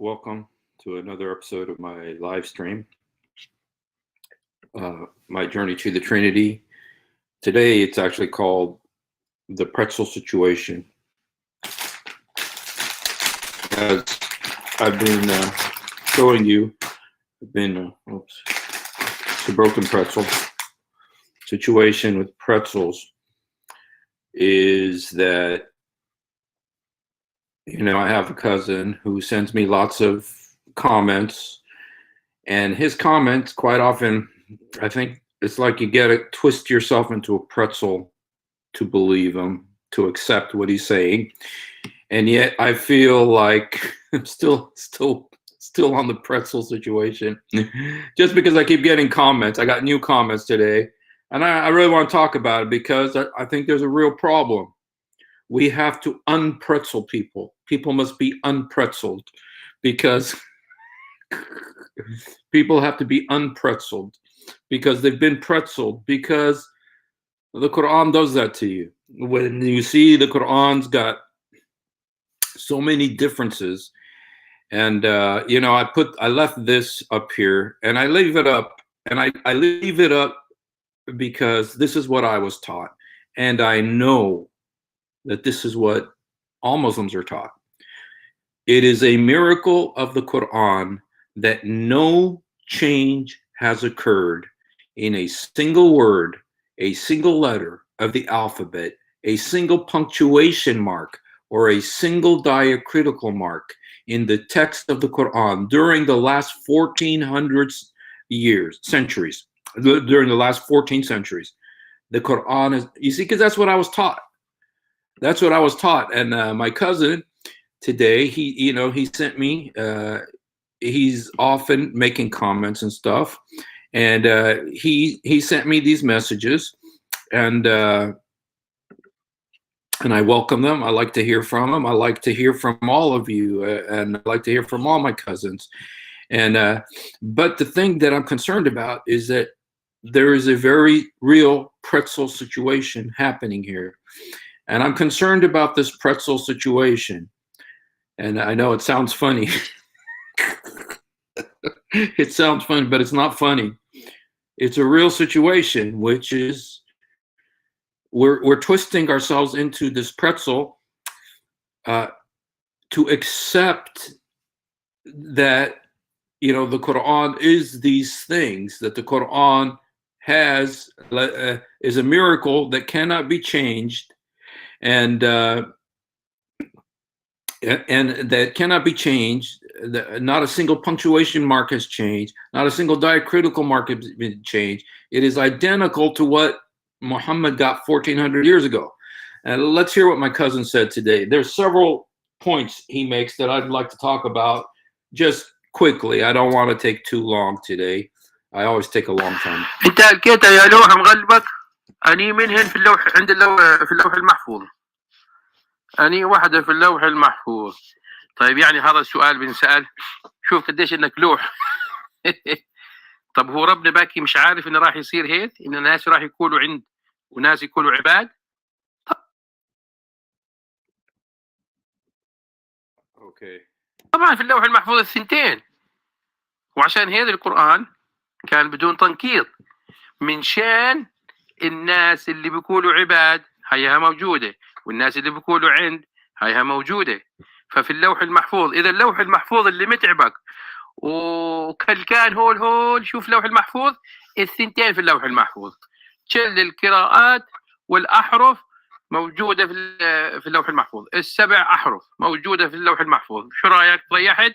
Welcome to another episode of my live stream, my journey to the Trinity. Today, it's actually called the pretzel situation. As I've been showing you, it's a broken pretzel situation with pretzels is that I have a cousin who sends me lots of comments, and his comments quite often, I think it's like you get to twist yourself into a pretzel to believe him, to accept what he's saying. And yet I feel like I'm still on the pretzel situation just because I keep getting comments. I got new comments today, and I really want to talk about it because I think there's a real problem. We have to unpretzel people. People must be unpretzeled because people have to be unpretzeled because they've been pretzeled, because the Quran does that to you. When you see the Quran's got so many differences, and I left this up here, and I leave it up, and I leave it up because this is what I was taught, and I know that this is what all Muslims are taught. It is a miracle of the Quran that no change has occurred in a single word, a single letter of the alphabet, a single punctuation mark, or a single diacritical mark in the text of the Quran during the last 1400 centuries, during the last 14 centuries. The Quran is, you see, because that's what I was taught. That's what I was taught. And my cousin today, he sent me, he's often making comments and stuff. And he sent me these messages, and I welcome them. I like to hear from him. I like to hear from all of you, and I like to hear from all my cousins. And but the thing that I'm concerned about is that there is a very real pretzel situation happening here. And I'm concerned about this pretzel situation. And I know it sounds funny. It sounds funny, but it's not funny. It's a real situation, which is we're twisting ourselves into this pretzel to accept that, the Quran is these things, that the Quran is a miracle that cannot be changed, and that cannot be changed. Not a single punctuation mark has changed. Not a single diacritical mark has been changed. It is identical to what Muhammad got 1400 years ago. And let's hear what my cousin said today. There's several points he makes that I'd like to talk about just quickly. I don't want to take too long today. I always take a long time. انت لقيت يا لوح مغلبك اني منهن في اللوح عند في اللوح المحفوظ. اني واحده في اللوح المحفوظ. طيب يعني هذا السؤال بنسأل، شوف قديش انك لوح. طب هو ربنا باكي مش عارف انه راح يصير هيك، ان الناس راح يكونوا عند وناس يكونوا عباد؟ طبعا في اللوح المحفوظ الثنتين، وعشان هيك القرآن كان بدون تنكيط، من شان الناس اللي بيقولوا عباد هيها موجودة، والناس اللي بيقولوا عند هيها موجودة. ففي اللوح المحفوظ، إذا اللوح المحفوظ اللي متعبك وكان هول شوف اللوح المحفوظ، الثنتين في اللوح المحفوظ، كل القراءات والأحرف موجودة في اللوح المحفوظ، السبع أحرف موجودة في اللوح المحفوظ. شو رأيك؟ ريحت؟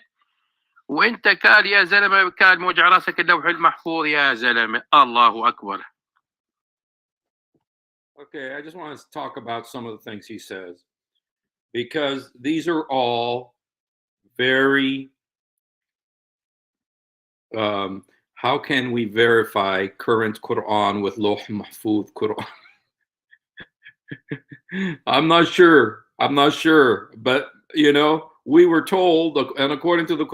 وانت قال يا زلمه، كان موجع راسك اللوح المحفوظ يا زلمه. الله اكبر. Okay, I just want to talk about some of the things he says, because these are all very how can we verify current Quran with Loh Mahfuz Quran? I'm not sure, but we were told, and according to the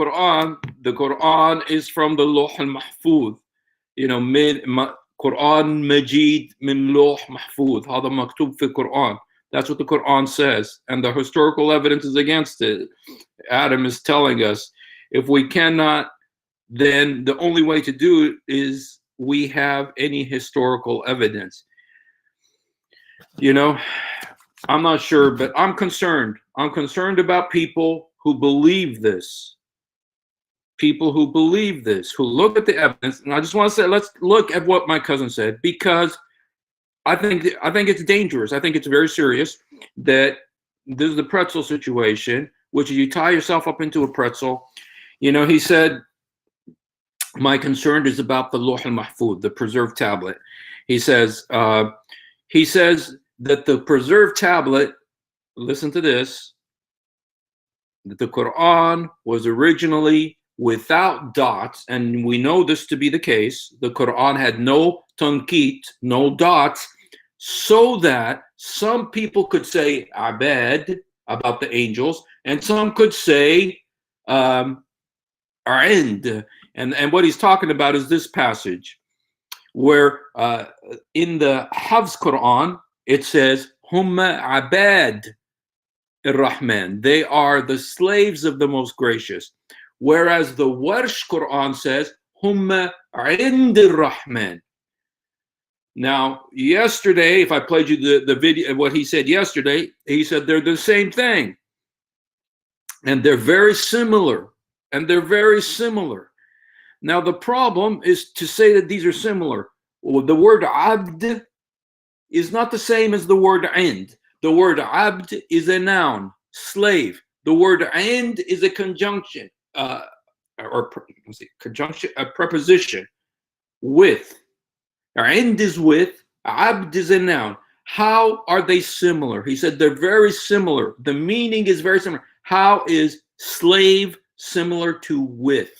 Quran is from the Loh al-Mahfuz. Quran Majid min Loh Mahfuz. هذا مكتوب في Quran. That's what the Quran says, and the historical evidence is against it. Adam is telling us If we cannot, then the only way to do it is we have any historical evidence. You know, I'm not sure, but I'm concerned. I'm concerned about people who believe this. People who believe this, who look at the evidence. And I just want to say, let's look at what my cousin said, because I think it's dangerous. I think it's very serious that this is the pretzel situation, which is you tie yourself up into a pretzel. You know, he said, my concern is about the Lawh al-Mahfuz, the preserved tablet. He says that the preserved tablet, listen to this, that the Quran was originally without dots, and we know this to be the case. The Quran had no tanqit, no dots, so that some people could say abad about the angels, and some could say arind. And what he's talking about is this passage where in the Hafs Quran it says humma abad ar-Rahman, they are the slaves of the most gracious, whereas the Warsh Quran says humma ind ar-Rahman. Now, yesterday, if I played you the video, what he said yesterday, he said they're the same thing. And they're very similar. And they're very similar. Now, the problem is to say that these are similar. Well, the word abd is not the same as the word ind. The word abd is a noun, slave. The word ind is a conjunction, conjunction, a preposition, with. Ind is with, abd is a noun. How are they similar? He said they're very similar. The meaning is very similar. How is slave similar to with?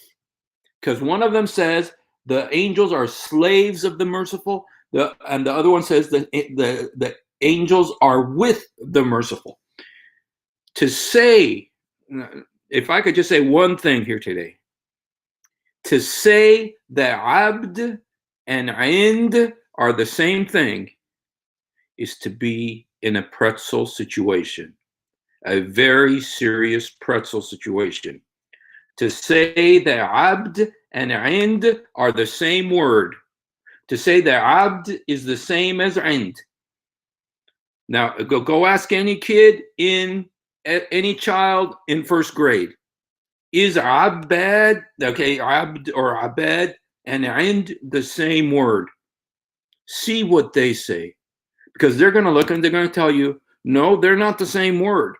Because one of them says the angels are slaves of the merciful, and the other one says that the angels are with the merciful. To say, if I could just say one thing here today, to say that abd and ind are the same thing is to be in a pretzel situation, a very serious pretzel situation. To say that abd and ind are the same word, to say that abd is the same as ind. Now, go ask any kid any child in first grade, is abad, okay, abd or abad and ind the same word? See what they say, because they're going to look and they're going to tell you, no, they're not the same word.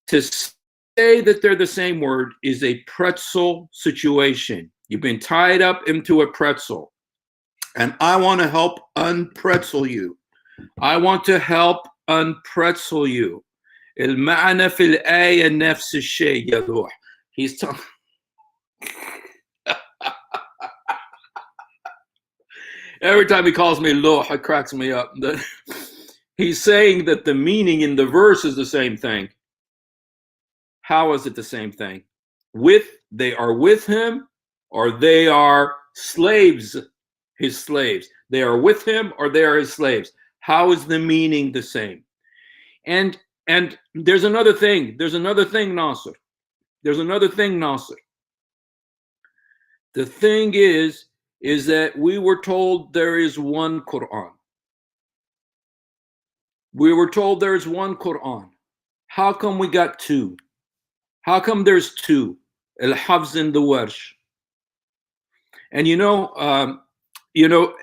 To say that they're the same word is a pretzel situation. You've been tied up into a pretzel, and I want to help unpretzel you. I want to help unpretzel you. المعنى في الآية نفس الشيء يا روح. He's talking. Every time he calls me Loh, it cracks me up. He's saying that the meaning in the verse is the same thing. How is it the same thing? They are with him, or they are slaves, his slaves. They are with him, or they are his slaves. How is the meaning the same? And there's another thing. There's another thing, Nasser. There's another thing, Nasser. The thing is that we were told there is one Quran. We were told there is one Quran. How come we got two? How come there's two? Al-Hafs and the Warsh. And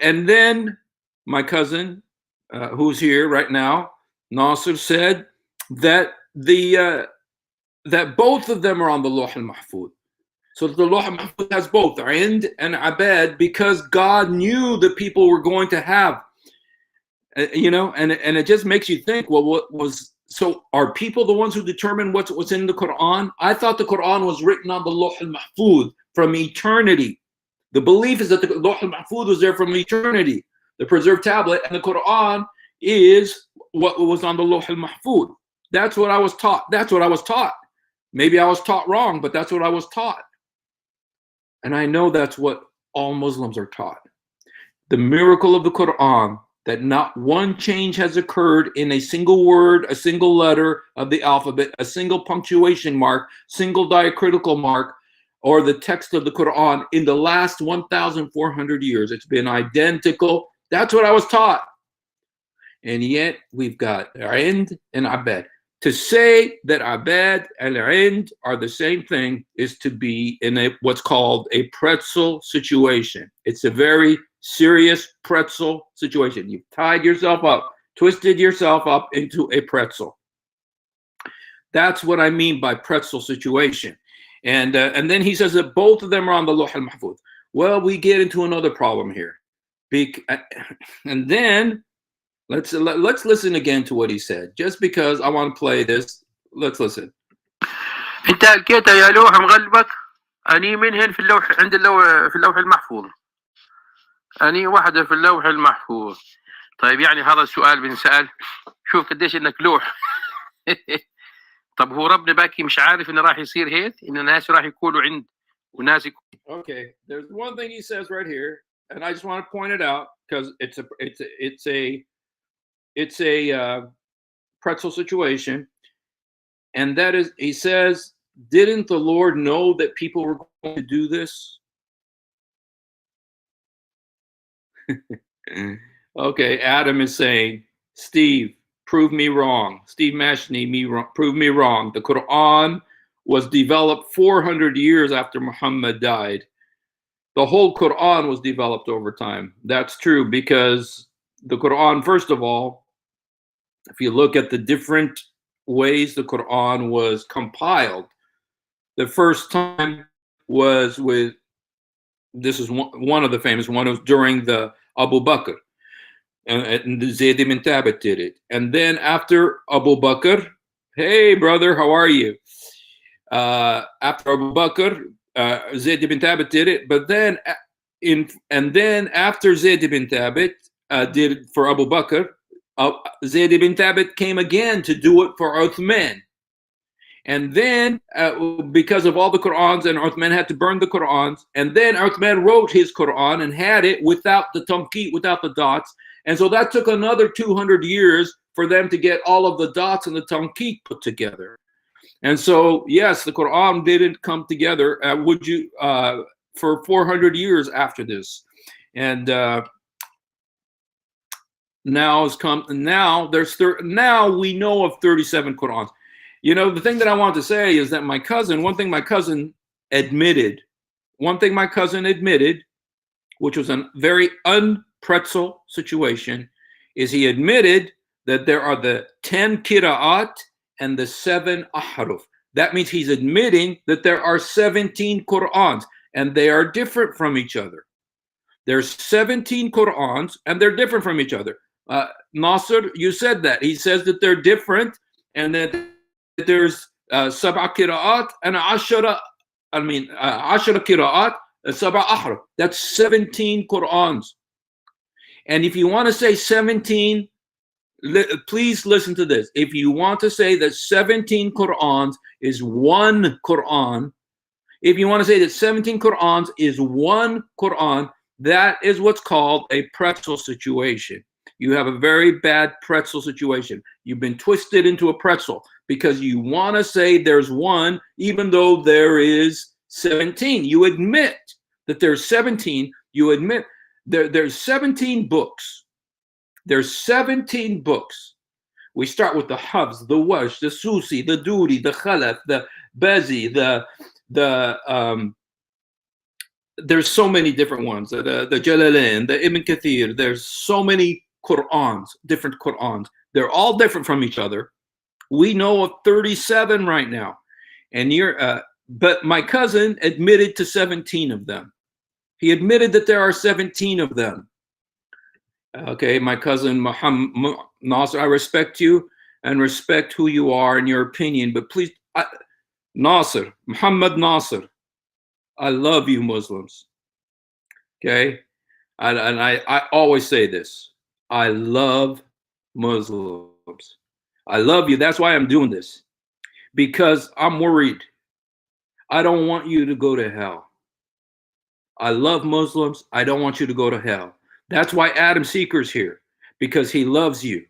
and then my cousin, who's here right now, Nasser, said that that both of them are on the Lawh al-Mahfuz. So the Lawh al-Mahfuz has both ind and abad, because God knew the people were going to have, and it just makes you think, well, so are people the ones who determine what's in the Quran? I thought the Quran was written on the Lawh al-Mahfuz from eternity. The belief is that the Lawh al-Mahfuz was there from eternity, the preserved tablet, and the Quran is what was on the Lawh al-Mahfuz. That's what I was taught. That's what I was taught. Maybe I was taught wrong, but that's what I was taught. And I know that's what all Muslims are taught. The miracle of the Quran that not one change has occurred in a single word, a single letter of the alphabet, a single punctuation mark, single diacritical mark, or the text of the Quran in the last 1,400 years. It's been identical. That's what I was taught. And yet we've got Ind and Abed. To say that Abed and Ind are the same thing is to be in what's called a pretzel situation. It's a very serious pretzel situation. You've tied yourself up, twisted yourself up into a pretzel. That's what I mean by pretzel situation. And then he says that both of them are on the Lawh al-Mahfuz. Well, we get into another problem here. And then let's listen again to what he said. Just because I want to play this, let's listen. انت لقيت يا لوح مغلبك اني منهن في اللوح عند في اللوح المحفوظ. اني واحده في اللوح المحفوظ. طيب يعني هذا السؤال بنسأل شوف قديش انك لوح. طب هو ربنا باكي مش عارف انه راح يصير هيك ان الناس راح يقولوا عند وناس Okay, there's one thing he says right here, and I just want to point it out because it's a pretzel situation, and that is, he says, didn't the Lord know that people were going to do this? Okay, Adam is saying, Steve, prove me wrong. Steve Mashni, prove me wrong. The Quran was developed 400 years after Muhammad died. The whole Quran was developed over time. That's true because the Quran, first of all, if you look at the different ways the Quran was compiled, the first time was with, this is one of the famous one, was during the Abu Bakr. And Zayd ibn Thabit did it. And then after Abu Bakr, hey brother, how are you? After Abu Bakr, Zayd ibn Thabit did it. But then after Zayd ibn Thabit did it for Abu Bakr, Zayd ibn Thabit came again to do it for Uthman. And then because of all the Qur'ans, and Uthman had to burn the Qur'ans, and then Uthman wrote his Qur'an and had it without the tanqeet, without the dots. And so that took another 200 years for them to get all of the dots and the tanqeet put together. And so, yes, the Quran didn't come together. For 400 years after this, and now we know of 37 Qurans. You know, the thing that I want to say is that one thing my cousin admitted, which was a very unpretzel situation, is he admitted that there are the 10 Qira'at and the 7 Ahruf. That means he's admitting that there are 17 Qur'ans and they are different from each other. There's 17 Qur'ans and they're different from each other. Nasser, you said that. He says that they're different and that there's Sab'a Qira'at and Ashara Qira'at, Sab'a Ahruf. That's 17 Qur'ans. And if you want to say 17, please listen to this. If you want to say that 17 Qur'ans is one Qur'an, if you want to say that 17 Qur'ans is one Qur'an, that is what's called a pretzel situation. You have a very bad pretzel situation. You've been twisted into a pretzel because you want to say there's one, even though there is 17. You admit that there's 17. You admit there's 17 books. There's 17 books. We start with the Hafs, the Warsh, the Susi, the Duri, the Khalaf, the Bazi, there's so many different ones. The Jalalain, the Ibn Kathir. There's so many Qur'ans, different Qur'ans. They're all different from each other. We know of 37 right now, and but my cousin admitted to 17 of them. He admitted that there are 17 of them. Okay, my cousin Muhammad Nasser, I respect you and respect who you are and your opinion, but please, Muhammad Nasser, I love you Muslims. Okay, and I always say this. I love Muslims. I love you. That's why I'm doing this, because I'm worried. I don't want you to go to hell. I love Muslims. I don't want you to go to hell. That's why Adam Seeker's here, because he loves you.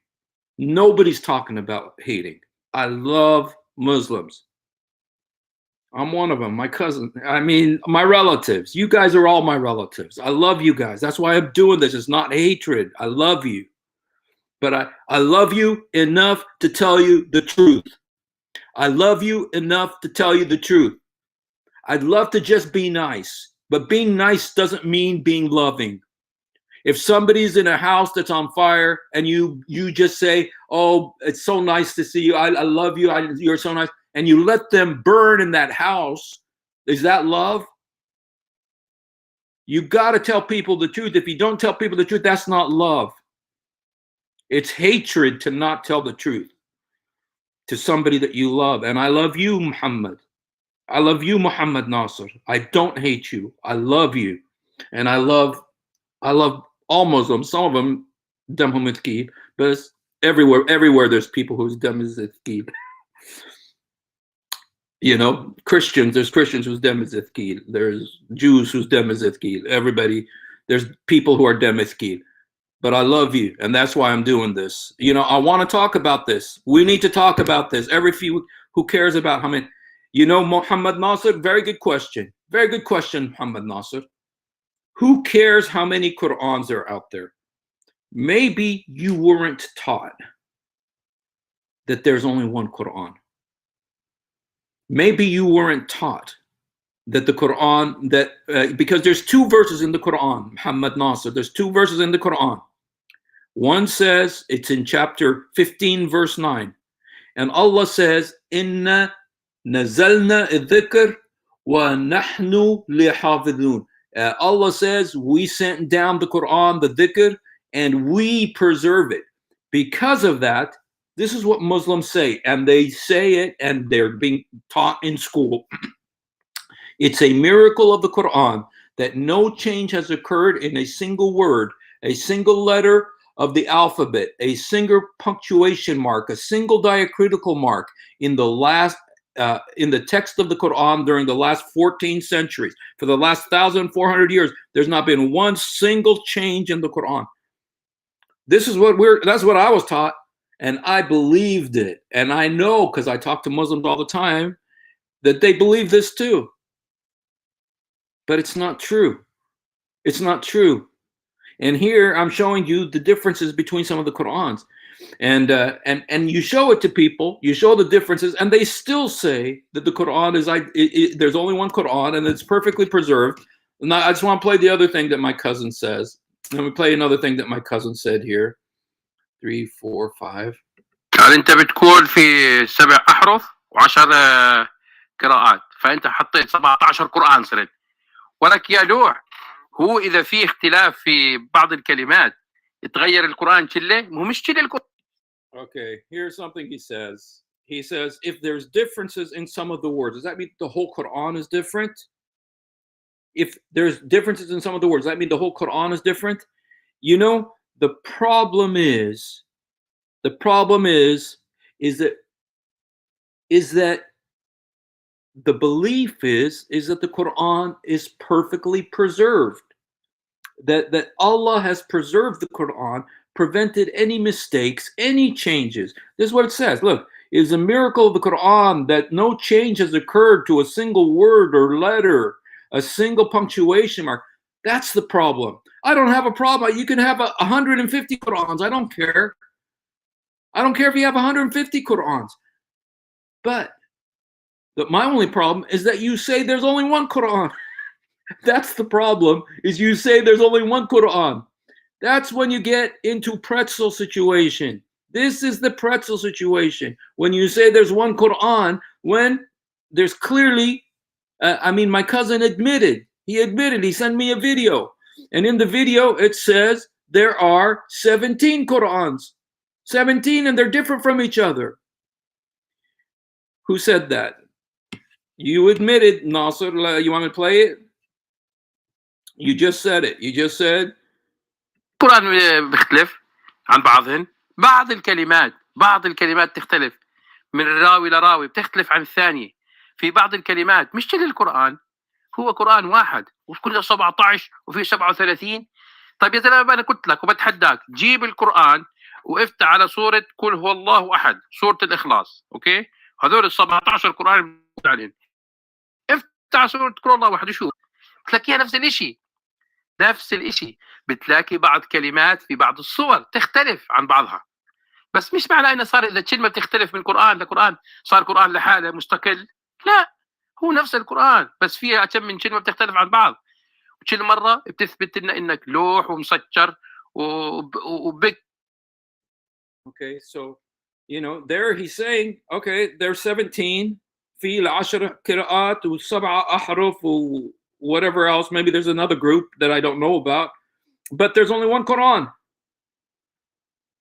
Nobody's talking about hating. I love Muslims. I'm one of them. My cousin, I mean, my relatives. You guys are all my relatives. I love you guys. That's why I'm doing this. It's not hatred. I love you. But I love you enough to tell you the truth. I love you enough to tell you the truth. I'd love to just be nice, but being nice doesn't mean being loving. If somebody's in a house that's on fire and you just say, oh, it's so nice to see you. I love you. You're so nice. And you let them burn in that house, is that love? You got to tell people the truth. If you don't tell people the truth, that's not love. It's hatred to not tell the truth to somebody that you love. And I love you, Muhammad. I love you, Muhammad Nasser. I don't hate you. I love you. And I love all Muslims. Some of them, damhum thaqib, but everywhere there's people whose dam is thaqib. You know, Christians, there's Christians whose dem is ithqil. There's Jews whose dem is ithqil. Everybody, there's people who are dem ithqil. But I love you, and that's why I'm doing this. You know, I want to talk about this. We need to talk about this. Every few, who cares about how many? You know, Muhammad Nasser, very good question. Very good question, Muhammad Nasser. Who cares how many Qur'ans are out there? Maybe you weren't taught that there's only one Qur'an. Maybe you weren't taught that the Quran, because there's two verses in the Quran, Muhammad Nasser, there's two verses in the Quran. One says, it's in chapter 15, verse 9. And Allah says, Inna nazalna dhikr wa nahnu lihafidhun. Allah says, we sent down the Quran, the dhikr, and we preserve it. Because of that, this is what Muslims say, and they say it, and they're being taught in school. It's a miracle of the Quran that no change has occurred in a single word, a single letter of the alphabet, a single punctuation mark, a single diacritical mark in the text of the Quran during the last 14 centuries. For the last 1,400 years, there's not been one single change in the Quran. That's what I was taught. And I believed it. And I know, because I talk to Muslims all the time, that they believe this too. But it's not true. It's not true. And here I'm showing you the differences between some of the Qur'ans. And you show it to people, you show the differences, and they still say that the Quran is, there's only one Quran and it's perfectly preserved. And I just want to play the other thing that my cousin says. Let me play another thing that my cousin said here. 3, 4, 5. قال انت بتقول في 7 احرف و10 قراءات، فانت حطيت 17 قرآن صرت. ولك يا نوح، هو اذا في اختلاف في بعض الكلمات يتغير القرآن كله؟ مو مش كله القرآن. Okay, here's something he says. He says, if there's differences in some of the words, does that mean the whole Quran is different? If there's differences in some of the words, does that mean the whole Quran is different? You know, the problem is that the belief is that the Quran is perfectly preserved, that Allah has preserved the Quran, prevented any mistakes, any changes. This is what it says. Look, it is a miracle of the Quran that no change has occurred to a single word or letter, a single punctuation mark. That's the problem. I don't have a problem. You can have 150 Qur'ans. I don't care. I don't care if you have 150 Qur'ans. But my only problem is that you say there's only one Qur'an. That's the problem, is you say there's only one Qur'an. That's when you get into pretzel situation. This is the pretzel situation. When you say there's one Qur'an, when there's clearly, my cousin admitted, he sent me a video. And in the video, it says there are 17 Qur'ans. 17, and they're different from each other. Who said that? You admitted, Nasser. You want me to play it? You just said it. You just said. القرآن بيختلف عن بعضهن. بعض الكلمات تختلف من الراوي لراوي، بتختلف عن الثانية. في بعض الكلمات مش كل القرآن هو قرآن واحد، وكله 17 وفي 37. طيب يا زلمه انا قلت لك وبتحداك جيب القران وافتح على سوره قل هو الله احد، سوره الاخلاص، اوكي؟ هذول ال 17 قران عليهم، افتح على سوره قل هو الله احد وشوف، تلاقيها نفس الشيء، نفس الشيء. بتلاقي بعض كلمات في بعض الصور تختلف عن بعضها، بس مش معنى انه صار اذا كلمه بتختلف من قران لقران صار قران لحاله مستقل، لا، هو نفس القران بس فيها كم من كلمه بتختلف عن بعض، وكل مره بتثبت لنا انك لوح ومسكر وبك. Okay, so there he's saying, okay, there's 17 في 10 قراءات و7 أحرف whatever else. Maybe there's another group that I don't know about, but there's only one Quran.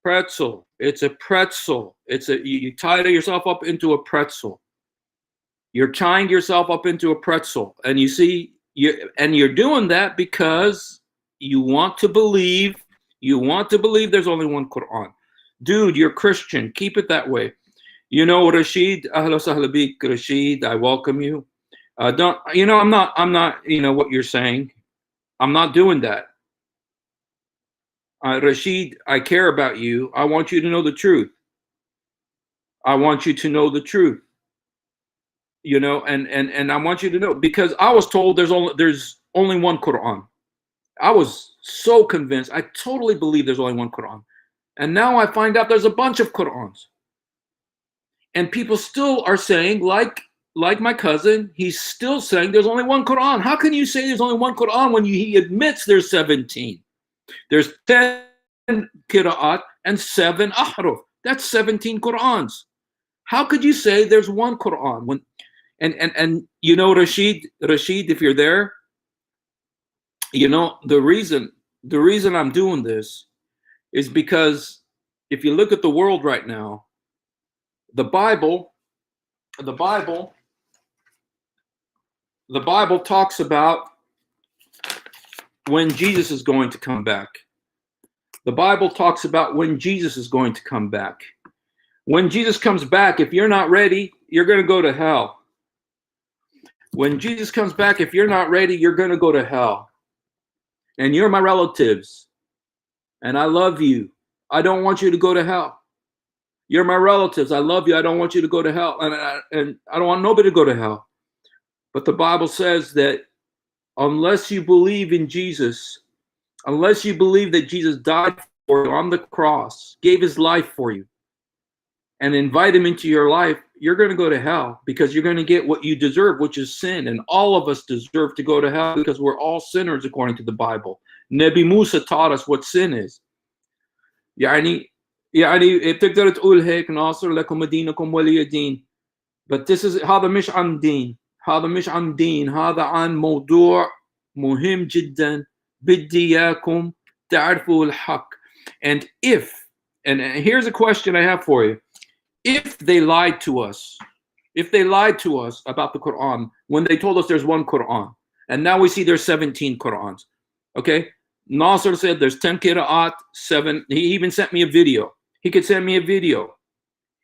Pretzel. It's a pretzel. You tie yourself up into a pretzel. You're tying yourself up into a pretzel, and you're doing that because you want to believe there's only one Quran. Dude, you're Christian. Keep it that way. Rashid, ahla sahla bik, Rashid, I welcome you. I'm not, what you're saying. I'm not doing that. Rashid, I care about you. I want you to know the truth. I want you to know the truth. And I want you to know, because I was told there's only one Quran. I was so convinced. I totally believe there's only one Quran. And now I find out there's a bunch of Qurans. And people still are saying, like my cousin, he's still saying there's only one Quran. How can you say there's only one Quran when he admits there's 17? There's 10 Qira'at and 7 Ahruf. That's 17 Qurans. How could you say there's one Quran when and Rashid, if you're there, the reason I'm doing this is because if you look at the world right now, the Bible talks about when Jesus is going to come back. The Bible talks about when Jesus is going to come back. When Jesus comes back, if you're not ready, you're going to go to hell. When Jesus comes back, if you're not ready, you're going to go to hell. And you're my relatives. And I love you. I don't want you to go to hell. You're my relatives. I love you. I don't want you to go to hell. And I don't want nobody to go to hell. But the Bible says that unless you believe in Jesus, unless you believe that Jesus died for you on the cross, gave his life for you, and invite him into your life, you're going to go to hell, because you're going to get what you deserve, which is sin. And all of us deserve to go to hell because we're all sinners according to the Bible. Nabi Musa taught us what sin is. يعني بتقدر تقول هيك ناصر لكم دينكم ولي دين. But هذا مش عن دين. هذا مش عن دين. هذا عن موضوع مهم جدا. بدي إياكم تعرفوا الحق. And here's a question I have for you. If they lied to us about the Quran when they told us there's one Quran, and now we see there's 17 Qurans, okay? Nasser said there's 10 Qira'at, 7. He even sent me a video. He could send me a video.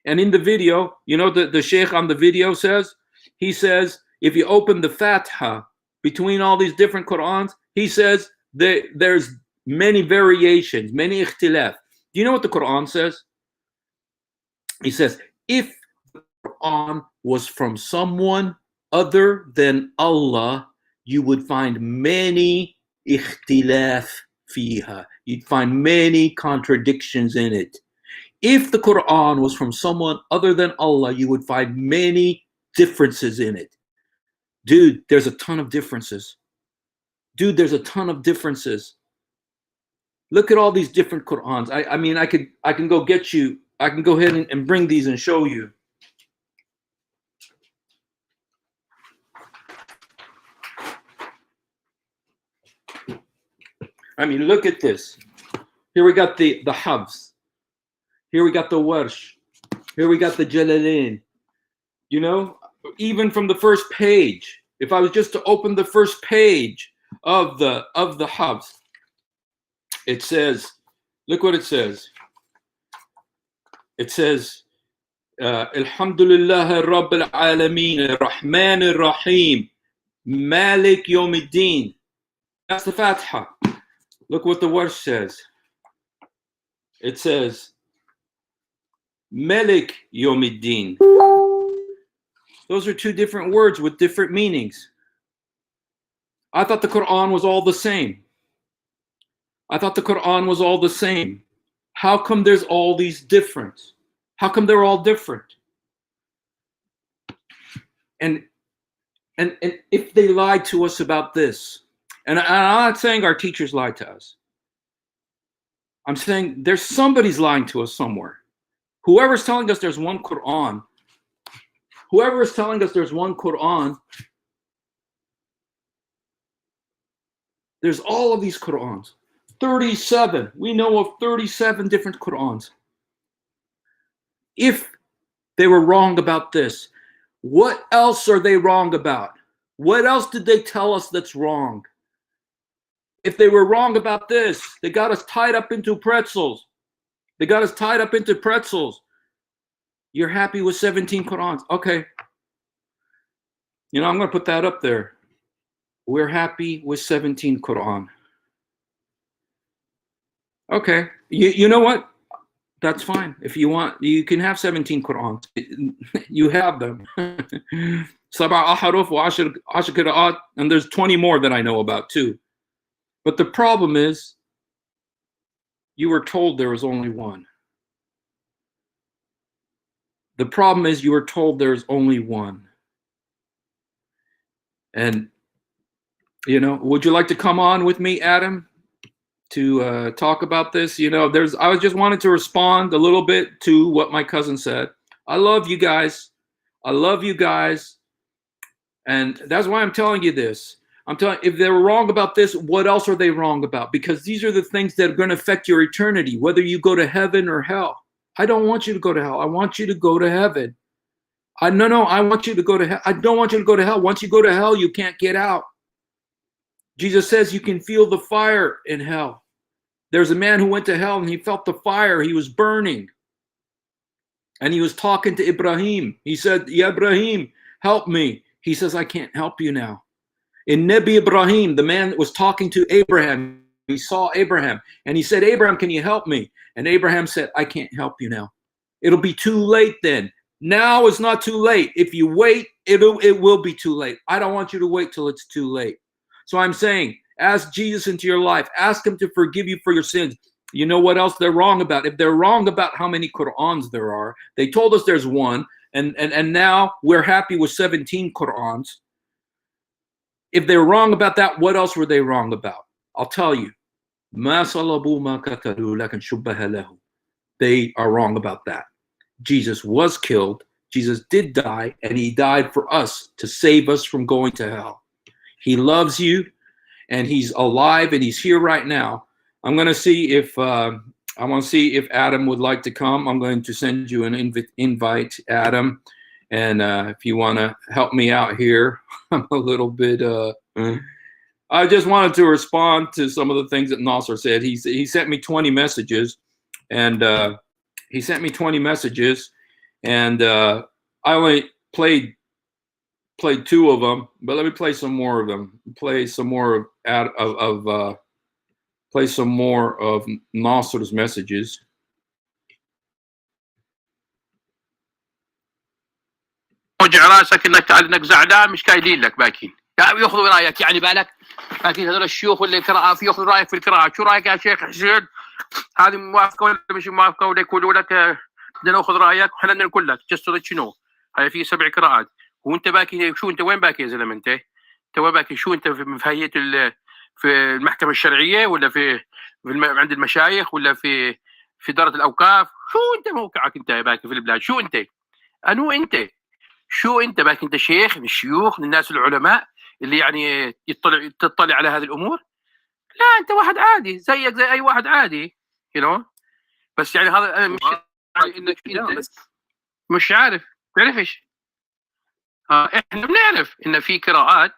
And in the video, the Sheikh on the video says, if you open the Fatiha between all these different Qurans, he says there's many variations, many ikhtilaf. Do you know what the Quran says? He says, if the Quran was from someone other than Allah, you would find many ikhtilaf fiha. You'd find many contradictions in it. If the Quran was from someone other than Allah, you would find many differences in it. Dude, there's a ton of differences. Look at all these different Qurans. I mean, I can go get you. I can go ahead and bring these and show you. I mean, look at this. Here we got the Hafs. Here we got the Warsh. Here we got the Jalalain. Even from the first page, if I was just to open the first page of the Hafs, it says, look what it says. It says, Alhamdulillah Rabbil Alameen, Rahman Rahim, Malik Yawmiddin. That's the Fatiha. Look what the word says. It says, Melik Yomiddin. Those are two different words with different meanings. I thought the Quran was all the same. I thought the Quran was all the same. How come there's all these different? How come they're all different? And if they lied to us about this, and I'm not saying our teachers lied to us. I'm saying there's somebody's lying to us somewhere. Whoever's telling us there's one Quran, whoever is telling us there's one Quran, there's all of these Qurans. 37. We know of 37 different Qurans. If they were wrong about this, what else are they wrong about? What else did they tell us that's wrong? If they were wrong about this, they got us tied up into pretzels. They got us tied up into pretzels. You're happy with 17 Qurans. Okay. You know, I'm going to put that up there. We're happy with 17 Quran. Okay. You know what? That's fine. If you want, you can have 17 Qurans. You have them. Sab'a ahruf wa ashr qira'at, and there's 20 more that I know about too. But the problem is, you were told there was only one. The problem is you were told there's only one. And, you know, would you like to come on with me, Adam, to talk about this? You know, I just wanted to respond a little bit to what my cousin said. I love you guys. I love you guys. And that's why I'm telling you this. I'm telling you, if they're wrong about this, what else are they wrong about? Because these are the things that are going to affect your eternity, whether you go to heaven or hell. I don't want you to go to hell. I want you to go to heaven. I want you to go to hell. I don't want you to go to hell. Once you go to hell, you can't get out. Jesus says you can feel the fire in hell. There's a man who went to hell and he felt the fire. He was burning. And he was talking to Ibrahim. He said, Ya Ibrahim, help me. He says, I can't help you now. In Nabi Ibrahim, the man was talking to Abraham. He saw Abraham and he said, Abraham, can you help me? And Abraham said, I can't help you now. It'll be too late then. Now is not too late. If you wait, it will be too late. I don't want you to wait till it's too late. So I'm saying, ask Jesus into your life. Ask him to forgive you for your sins. You know what else they're wrong about? If they're wrong about how many Qur'ans there are, they told us there's one, and now we're happy with 17 Qur'ans. If they're wrong about that, what else were they wrong about? I'll tell you. They are wrong about that. Jesus was killed. Jesus did die, and he died for us to save us from going to hell. He loves you, and he's alive, and he's here right now. I'm going to see if Adam would like to come. I'm going to send you an invite, Adam, and if you want to help me out here, I'm a little bit. I just wanted to respond to some of the things that Nasser said. He sent me 20 messages, and I only played 2 of them, but let me play some more of them. Play some more of Nasser's messages. وجع راسك انك زعلان مش قايلين لك باكين ياخذوا رايك يعني بالك باكين هذول الشيوخ اللي قراءه في ياخذوا رايك في القراءه شو رايك يا شيخ حسين هذه موافقه ولا مش موافقه ولا يقولوا لك بدنا ناخذ رايك وحنا بدنا نقول لك تجسد شنو هاي في 7 قراءات وانت باكي شو انت وين باكي يا زلمه انت وين باكي شو انت في هيئه في المحكمه الشرعيه ولا في عند المشايخ ولا في اداره الاوقاف شو انت موقعك انت باكي في البلاد شو انت انت شو انت باك انت شيخ من الشيوخ من الناس العلماء اللي يعني تطلع على هذه الامور لا انت واحد عادي زيك زي اي واحد عادي بس يعني هذا مش انك مش عارف تعرفش احنا بنعرف ان في قراءة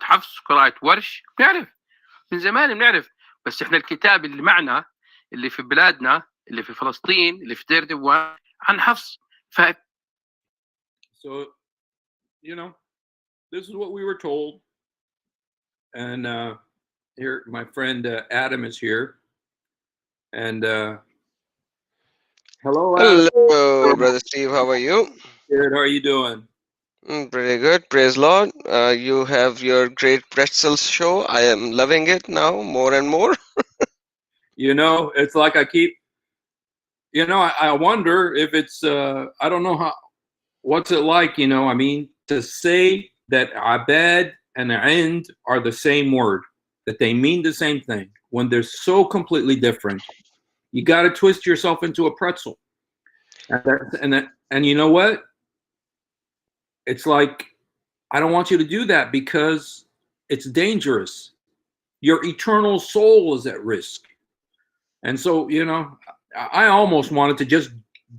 حفص قراءة ورش بنعرف من زمان بنعرف بس احنا الكتاب اللي معنا اللي في بلادنا اللي في فلسطين اللي في دير دوان عن حفص So, this is what we were told. And here, my friend Adam is here, and hello, Adam. Hello, brother Steve. How are you? Good. How are you doing? Pretty good. Praise Lord. You have your great pretzels show. I am loving it now more and more. You know, it's like I keep. You know, I wonder if it's. I don't know how. What's it like? You know, I mean, to say that abad and end are the same word, that they mean the same thing when they're so completely different. You got to twist yourself into a pretzel, and you know what? It's like I don't want you to do that because it's dangerous. Your eternal soul is at risk. And so, you know, I almost wanted to just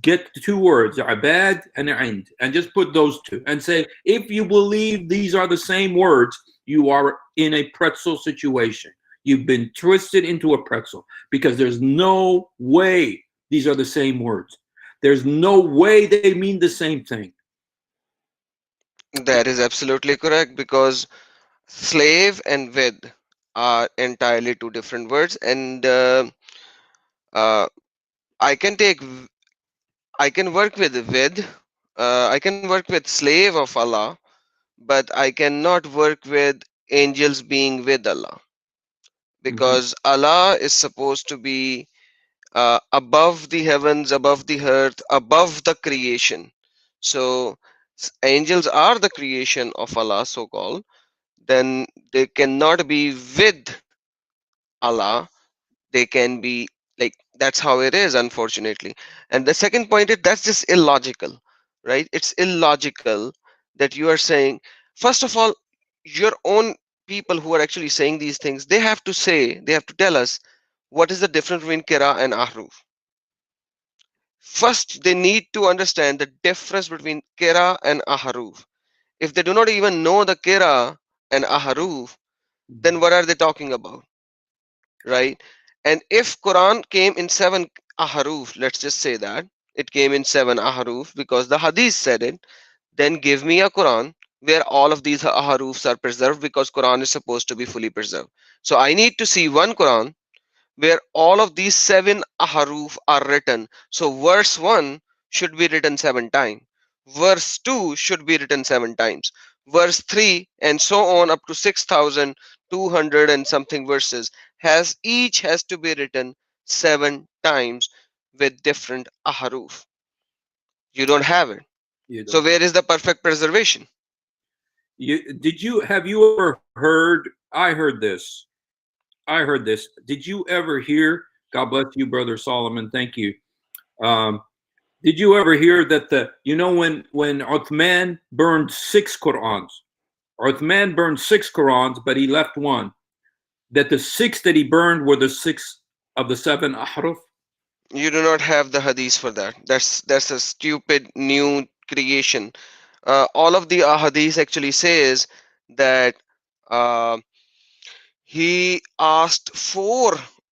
get the two words, abad and end, and just put those two and say, if you believe these are the same words, you are in a pretzel situation. You've been twisted into a pretzel because there's no way these are the same words. There's no way they mean the same thing. That is absolutely correct because slave and ved are entirely two different words, and uh, I can take, I can work with ved, I can work with slave of Allah, but I cannot work with angels being with Allah Mhm. because Allah is supposed to be above the heavens, above the earth, above the creation. So angels are the creation of Allah, so called. Then they cannot be with Allah. They can be like that's how it is, unfortunately. And the second point is that's just illogical, right? It's illogical that you are saying, first of all, your own people who are actually saying these things, they have to say, they have to tell us what is the difference between kira and ahruf. First, they need to understand the difference between kira and aharuf. If they do not even know the kira and aharuf, then what are they talking about, right? And if Quran came in 7 aharuf, let's just say that it came in 7 aharuf because the hadith said it, then give me a Quran where all of these aharufs are preserved because Quran is supposed to be fully preserved. So I need to see one Quran where all of these 7 aharuf are written. So verse 1 should be written 7 times. Verse 2 should be written 7 times. Verse 3 and so on up to 6,200 and something verses has to be written 7 times with different aharuf. You don't have it. You So don't have. where is the perfect preservation? You have you ever heard? I heard this. I heard this. Did you ever hear? God bless you, brother Solomon. Thank you. Um, did you ever hear that the when Uthman burned 6 Qurans? Uthman burned 6 Qurans, but he left one. That the 6 that he burned were the 6 of the 7 ahruf. You do not have the hadith for that. That's a stupid new creation. All of the ahadith actually says that uh, he asked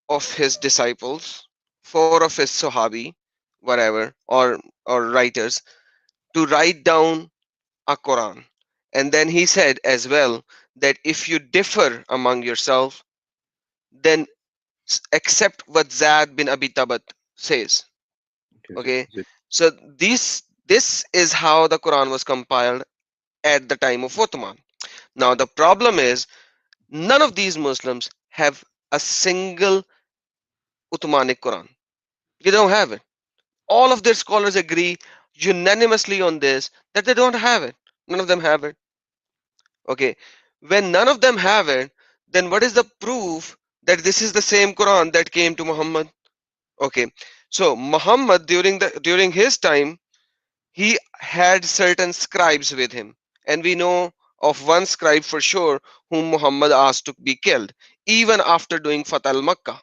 of his disciples, 4 of his sahabi, whatever, or writers, to write down a Quran. And then he said as well that if you differ among yourself, then accept what Zad bin Abi Tabat says. Okay, so this is how the Quran was compiled at the time of Uthman. Now the problem is none of these Muslims have a single Uthmanic Quran. They don't have it. All of their scholars agree unanimously on this that they don't have it. None of them have it. Okay, when none of them have it, then what is the proof that this is the same Quran that came to Muhammad? Okay, so Muhammad during his time he had certain scribes with him, and we know of one scribe for sure whom Muhammad asked to be killed even after doing Fath al Makkah.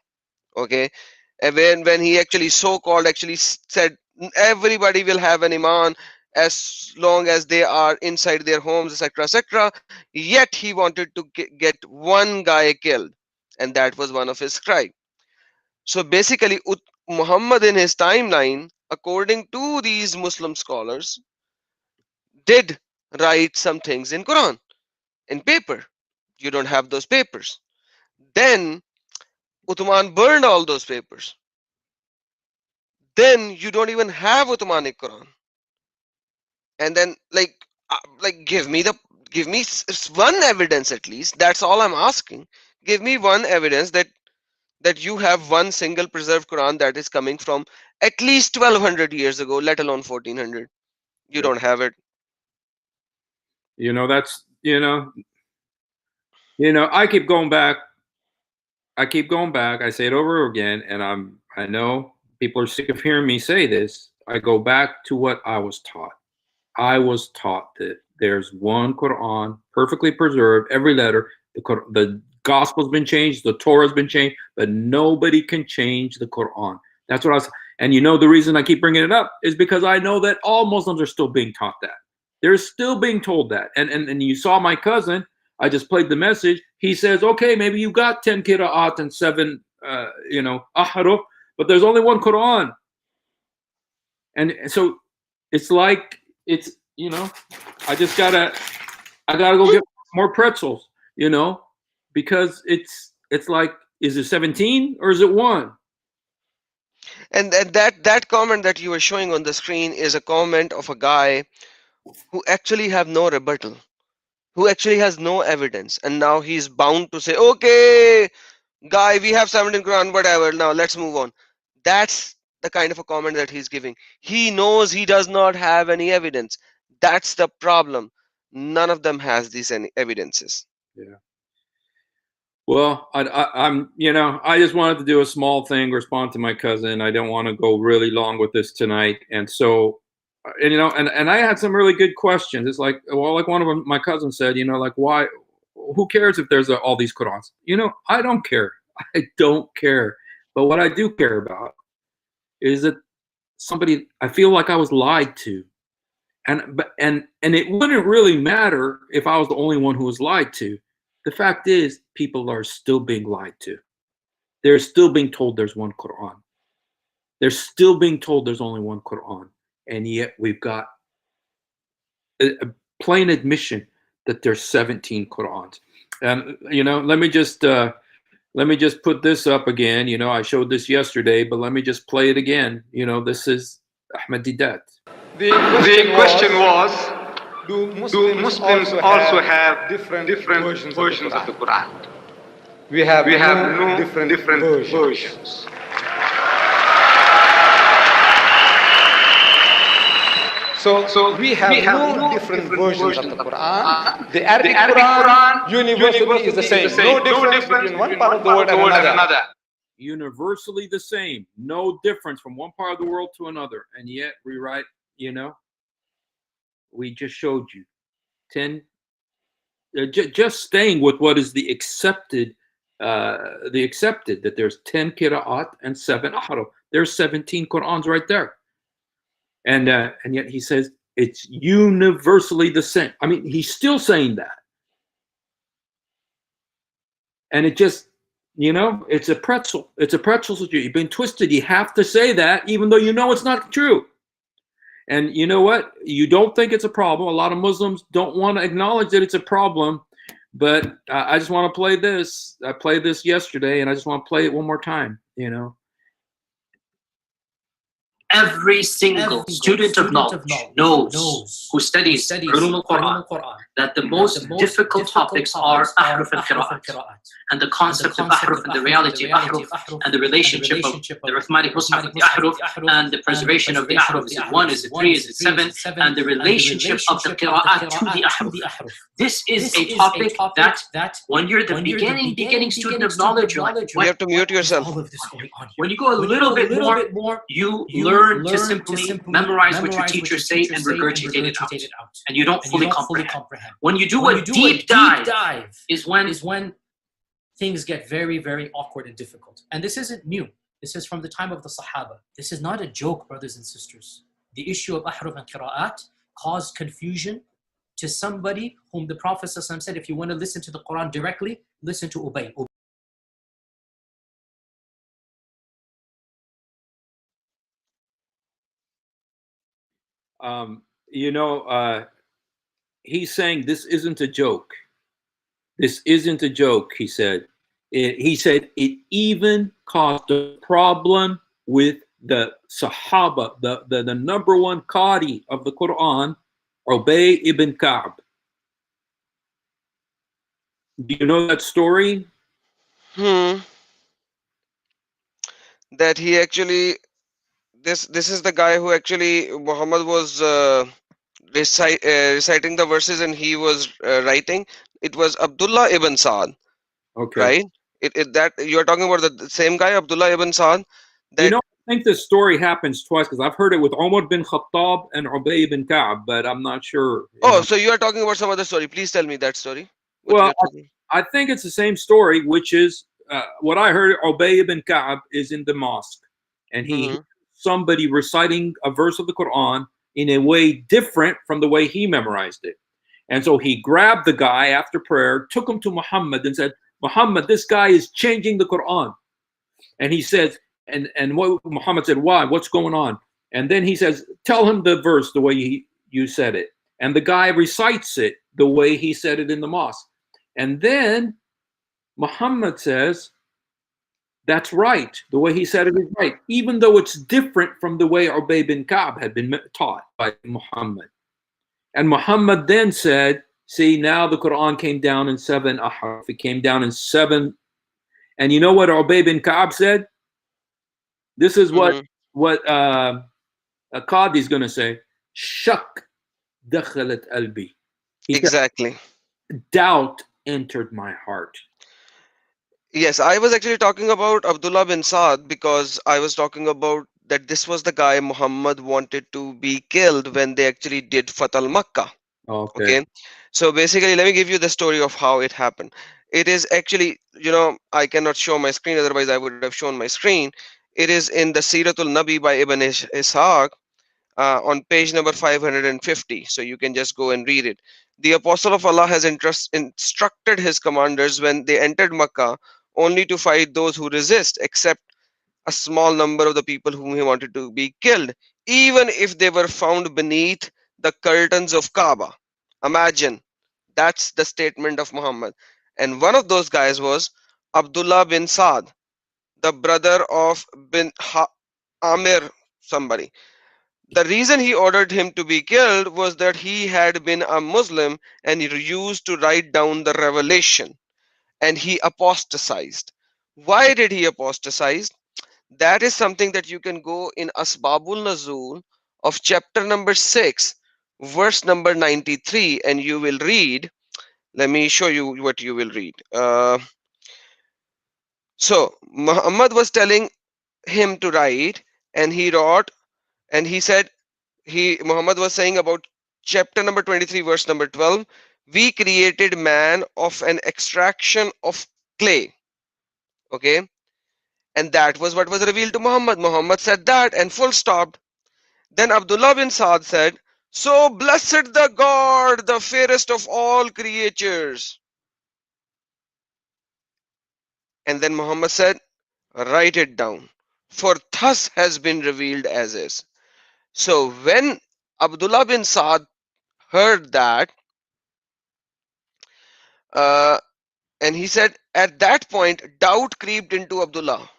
Okay, and when he actually so called actually said everybody will have an iman as long as they are inside their homes, etc., etc., yet he wanted to get one guy killed, and that was one of his scribes. So basically Muhammad in his timeline, according to these Muslim scholars, did write some things in Quran in paper. You don't have those papers. Then Uthman burned all those papers. Then you don't even have Uthmanic Quran. And then like give me one evidence at least. That's all I'm asking. Give me one evidence that you have one single preserved Quran that is coming from at least 1200 years ago, let alone 1400. You don't have it. That's I keep going back. I say it over again, and I know people are sick of hearing me say this. I go back to what I was taught. I was taught that there's one Quran, perfectly preserved, every letter. The Gospel's been changed, the Torah's been changed, but nobody can change the Quran. That's what I was. And the reason I keep bringing it up is because I know that all Muslims are still being taught that. They're still being told that. And you saw my cousin. I just played the message. He says, okay, maybe you got 10 qira'at and 7, ahruf, but there's only one Quran. And so it's like, I gotta go get more pretzels, because it's like, is it 17 or is it 1? And that comment that you were showing on the screen is a comment of a guy who actually have no rebuttal, who actually has no evidence, and now he's bound to say, okay, guy, we have 17 Quran, whatever, now let's move on. That's the kind of a comment that he's giving. He knows he does not have any evidence. That's the problem. None of them has these any evidences. Yeah. Well, I'm I just wanted to do a small thing, respond to my cousin. I don't want to go really long with this tonight, and so and I had some really good questions. It's like, well, like one of them, my cousin said, like, why? Who cares if there's all these Qurans? I don't care. I don't care. But what I do care about is that I feel like I was lied to, and it wouldn't really matter if I was the only one who was lied to. The fact is, people are still being lied to. They're still being told there's one Quran. They're still being told there's only one Quran. And yet we've got a plain admission that there's 17 Qurans. And, let me just put this up again. I showed this yesterday, but let me just play it again. This is Ahmed Deedat. The question was, do Muslims also have different versions of the Quran? We have no different versions. So we have no different versions of the Quran. The Arabic Quran universally is the same. No difference between one part of the world and another. Universally the same. No difference from one part of the world to another. And yet we write, we just showed you 10, just staying with what is the accepted, that there's 10 qira'at and 7 ahruf. There's 17 Qur'ans right there. And yet he says it's universally the same. I mean, he's still saying that. And it just, it's a pretzel. It's a pretzel situation. You've been twisted. You have to say that, even though it's not true. And you know what? You don't think it's a problem. A lot of Muslims don't want to acknowledge that it's a problem. But I just want to play this. I played this yesterday, and I just want to play it one more time, Every single student of knowledge knows, who studies Ulum al-Quran, that the most difficult topics are Ahruf and Qira'at, and the concept of Ahruf and the reality of Ahruf, and the relationship of the Uthmanic Mus'haf with the Ahruf, and the preservation of the Ahruf. Is it 1, is it 3, is it 7, and the relationship of the Qira'at to the Ahruf. This is a topic that when you're the beginning student of knowledge, you're like, you have to mute yourself. When you go a little bit more, you learn to simply memorize what your teachers say and regurgitate it out. And you don't fully comprehend. When you do a deep dive is when things get very, very awkward and difficult. And this isn't new. This is from the time of the Sahaba. This is not a joke, brothers and sisters. The issue of Ahruf and Qira'at caused confusion to somebody whom the Prophet ﷺ said, if you want to listen to the Quran directly, listen to Ubay. He's saying this isn't a joke. This isn't a joke, he said. he said it even caused a problem with the Sahaba, the number one Qadi of the Quran, Ubay ibn Ka'b. Do you know that story? That he actually, this is the guy who actually Muhammad was reciting the verses, and he was writing. It was Abdullah ibn Sa'd, Okay. right? That you are talking about the same guy, Abdullah ibn Sa'd. You know, I think this story happens twice because I've heard it with Umar bin Khattab and Ubay ibn Ka'b, but I'm not sure. Oh, so you are talking about some other story. Please tell me that story. Well, I think it's the same story, which is what I heard. Ubay ibn Ka'b is in the mosque, and he somebody reciting a verse of the Quran in a way different from the way he memorized it. And so he grabbed the guy after prayer, took him to Muhammad and said, Muhammad, this guy is changing the Quran. And he says, and what Muhammad said, why? What's going on? And then he says, tell him the verse the way you said it. And the guy recites it the way he said it in the mosque. And then Muhammad says, that's right. The way he said it is right, even though it's different from the way Ubay bin Ka'b had been taught by Muhammad. And Muhammad then said, see, now the Quran came down in 7 ahraf. It came down in 7. And you know what Ubay bin Ka'b said? This is what a Qadi is going to say. Shak dakhalat albi. Exactly. Doubt entered my heart. Yes, I was actually talking about Abdullah bin Sa'd because I was talking about that this was the guy Muhammad wanted to be killed when they actually did Fath al-Makkah. Okay. So basically, let me give you the story of how it happened. It is actually, you know, I cannot show my screen, otherwise I would have shown my screen. It is in the Siratul Nabi by Ibn Ishaq on page number 550. So you can just go and read it. The Apostle of Allah has instructed his commanders when they entered Makkah only to fight those who resist, except a small number of the people whom he wanted to be killed, even if they were found beneath the curtains of Kaaba. Imagine, that's the statement of Muhammad. And one of those guys was Abdullah bin Sa'd, the brother of bin Amir somebody. The reason he ordered him to be killed was that he had been a Muslim and he used to write down the revelation, and he apostatized. Why did he apostatize? That is something that you can go in Asbabul Nuzul of chapter number 6, verse number 93, and you will read. Let me show you what you will read. So Muhammad was telling him to write, and he wrote, and he said, Muhammad was saying about chapter number 23, verse number 12, we created man of an extraction of clay. Okay. And that was what was revealed to Muhammad. Muhammad said that and full stopped. Then Abdullah bin Sa'd said, so blessed the God, the fairest of all creatures. And then Muhammad said, write it down, for thus has been revealed as is. So when Abdullah bin Sa'd heard that, and he said, at that point, doubt crept into Abdullah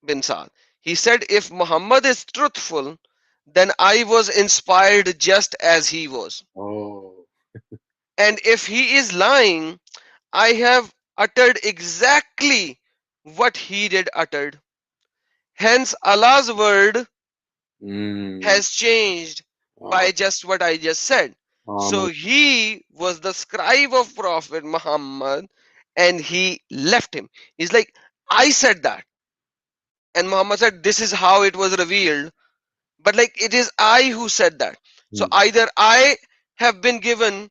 bin Sa'd. He said, if Muhammad is truthful, then I was inspired just as he was. Oh. And if he is lying, I have uttered exactly what he did uttered. Hence, Allah's word has changed by just what I just said. So he was the scribe of Prophet Muhammad, and he left him. He's like, I said that. And Muhammad said, this is how it was revealed. But like, it is I who said that. So either I have been given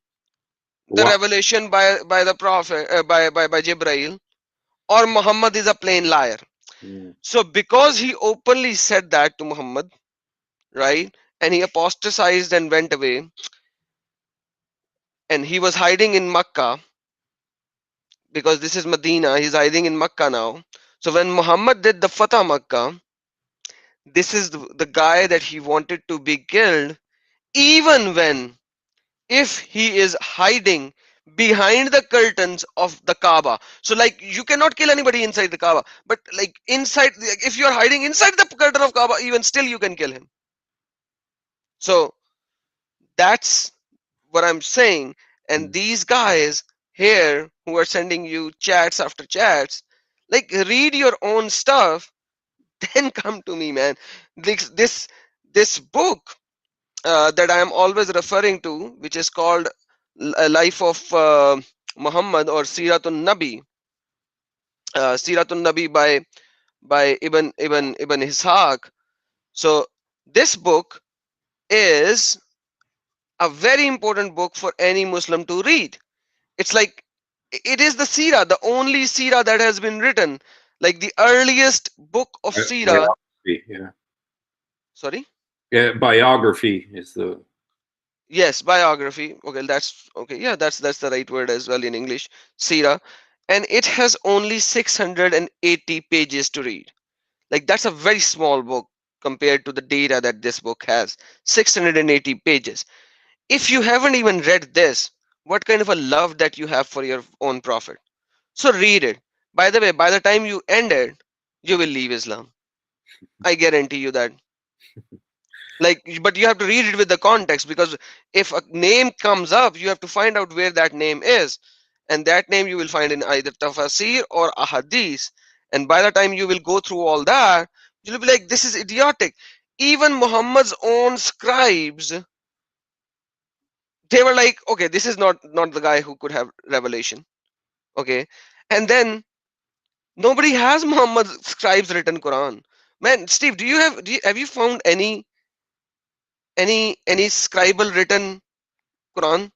the revelation by the Prophet, by Jibreel, or Muhammad is a plain liar. So because he openly said that to Muhammad, right, and he apostatized and went away, and he was hiding in Makkah, because this is Medina, he's hiding in Makkah now. So when Muhammad did the Fatah Makkah, this is the guy that he wanted to be killed, even when, if he is hiding behind the curtains of the Kaaba. So like you cannot kill anybody inside the Kaaba, but like inside, like, if you are hiding inside the curtain of Kaaba, even still you can kill him. So that's what I'm saying. And these guys here who are sending you chats after chats, like read your own stuff, then come to me, man. This book that I am always referring to, which is called Life of Muhammad or Siratun Nabi, Siratun Nabi by Ibn Ishaq. So this book is a very important book for any Muslim to read. It's like it is the Sirah, the only Sirah that has been written, like the earliest book of Sirah. Yeah. Sorry. Yeah, biography is the. Yes, biography. Okay, that's okay. Yeah, that's the right word as well in English. Sirah, and it has only 680 pages to read. Like that's a very small book compared to the data that this book has. 680 pages. If you haven't even read this, what kind of a love that you have for your own prophet? So read it. By the way, by the time you end it, you will leave Islam. I guarantee you that. Like, but you have to read it with the context, because if a name comes up, you have to find out where that name is, and that name you will find in either tafsir or ahadith. And by the time you will go through all that, you'll be like, this is idiotic. Even Muhammad's own scribes, they were like, okay, this is not the guy who could have revelation. Okay, and then nobody has Muhammad's scribes written Quran. Man, Steve, have you found any scribal written Quran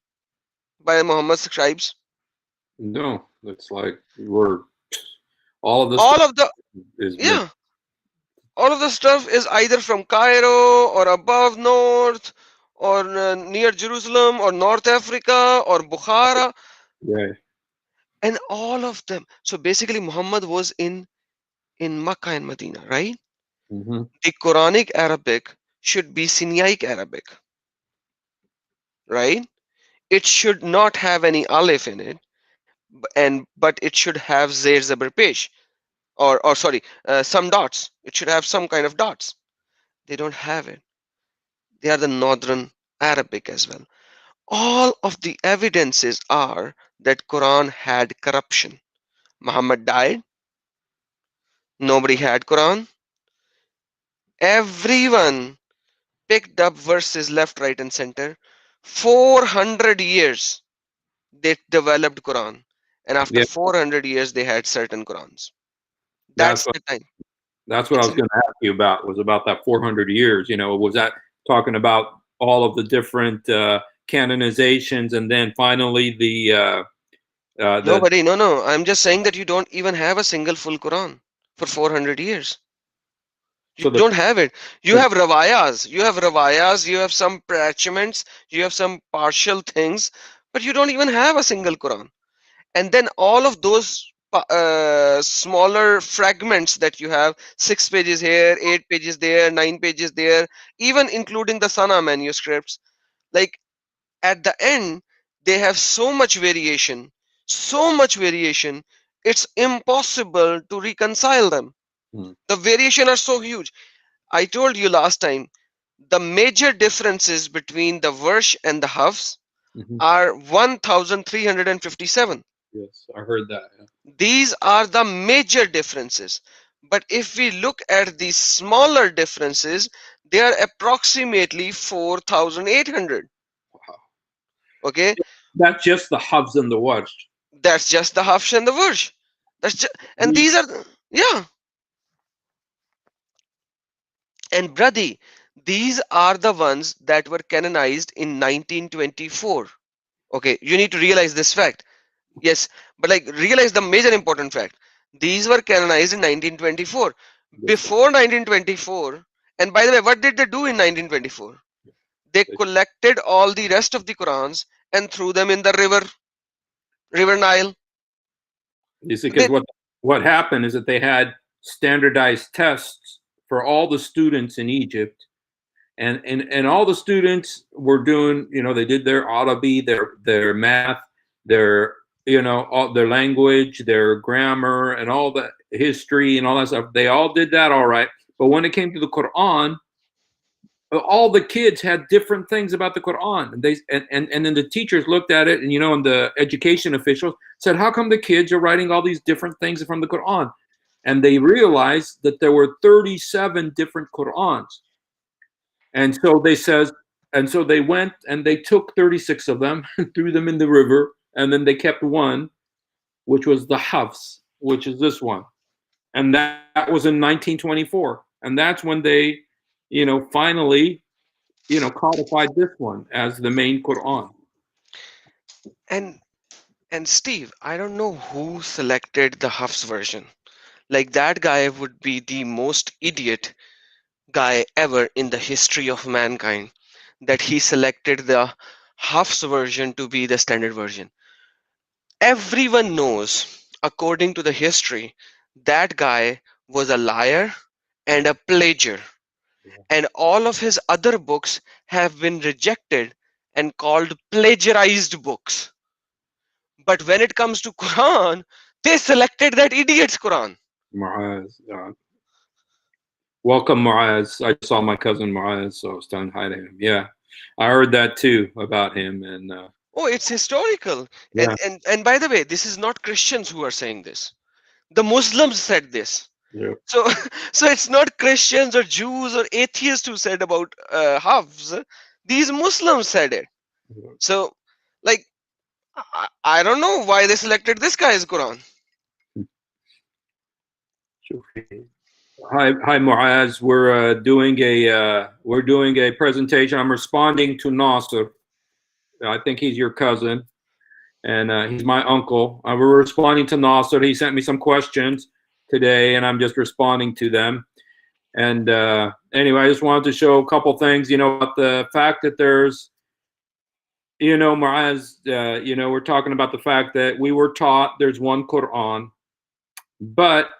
by Muhammad's scribes? No, it's like we're all of this. All of the is yeah, all of the stuff is either from Cairo or above north or near Jerusalem or North Africa or Bukhara, Yeah. and all of them. So basically, Muhammad was in Makkah and Medina, right? Mm-hmm. The Quranic Arabic should be Sinaitic Arabic, right? It should not have any alif in it, but it should have Zair Zabr Pesh, or sorry, some dots. It should have some kind of dots. They don't have it. They are the Northern Arabic as well. All of the evidences are that Quran had corruption. Muhammad died. Nobody had Quran. Everyone picked up verses left, right, and center. 400 years they developed Quran, and after 400 years they had certain Qurans. That's the time. That's what I was going to ask you about, was about that 400 years. Was that talking about all of the different canonizations, and then finally the Nobody, no. I'm just saying that you don't even have a single full Quran for 400 years. You don't have it. You have rawayas. You have some parchments. You have some partial things, but you don't even have a single Quran. And then all of those smaller fragments that you have, 6 pages here, 8 pages there, 9 pages there, even including the Sana manuscripts, like at the end they have so much variation, it's impossible to reconcile them. The variation are so huge. I told you last time, the major differences between the Warsh and the Hafs are 1357. Yes, I heard that. Yeah. These are the major differences. But if we look at the smaller differences, they are approximately 4,800. Wow. Okay. That's just the Hafs and the Warsh. That's just the Hafs and the Warsh. And these are, yeah. And Brady, these are the ones that were canonized in 1924. Okay, you need to realize this fact. Yes, but like realize the major important fact. These were canonized in 1924. Before 1924, and by the way, what did they do in 1924? They collected all the rest of the Qurans and threw them in the River Nile. You see, because what happened is that they had standardized tests for all the students in Egypt, and all the students were doing, they did their Arabi, their math, their, all their language, their grammar, and all the history and all that stuff. They all did that all right. But when it came to the Quran, all the kids had different things about the Quran. And then the teachers looked at it, and and the education officials said, how come the kids are writing all these different things from the Quran? And they realized that there were 37 different Qurans. And so they went and they took 36 of them and threw them in the river, and then they kept one, which was the Hafs, which is this one. And that was in 1924. And that's when they, finally, codified this one as the main Quran. And Steve, I don't know who selected the Hafs version. Like, that guy would be the most idiot guy ever in the history of mankind, that he selected the Hafs version to be the standard version. Everyone knows, according to the history, that guy was a liar and a plagiar. And all of his other books have been rejected and called plagiarized books. But when it comes to Quran, they selected that idiot's Quran. Muaz. Welcome, Muaz. I saw my cousin Muaz, so I was telling hi to him. Yeah, I heard that too about him. And oh, it's historical. Yeah. And by the way, this is not Christians who are saying this. The Muslims said this. Yeah. So it's not Christians or Jews or atheists who said about Hafs. These Muslims said it. Yeah. So, like, I don't know why they selected this guy's Quran. Hi, Muaz. We're doing a presentation. I'm responding to Nasser. I think he's your cousin, and he's my uncle. We're responding to Nasser. He sent me some questions today, and I'm just responding to them. And anyway, I just wanted to show a couple things. About the fact that there's, Muaz. We're talking about the fact that we were taught there's one Quran, but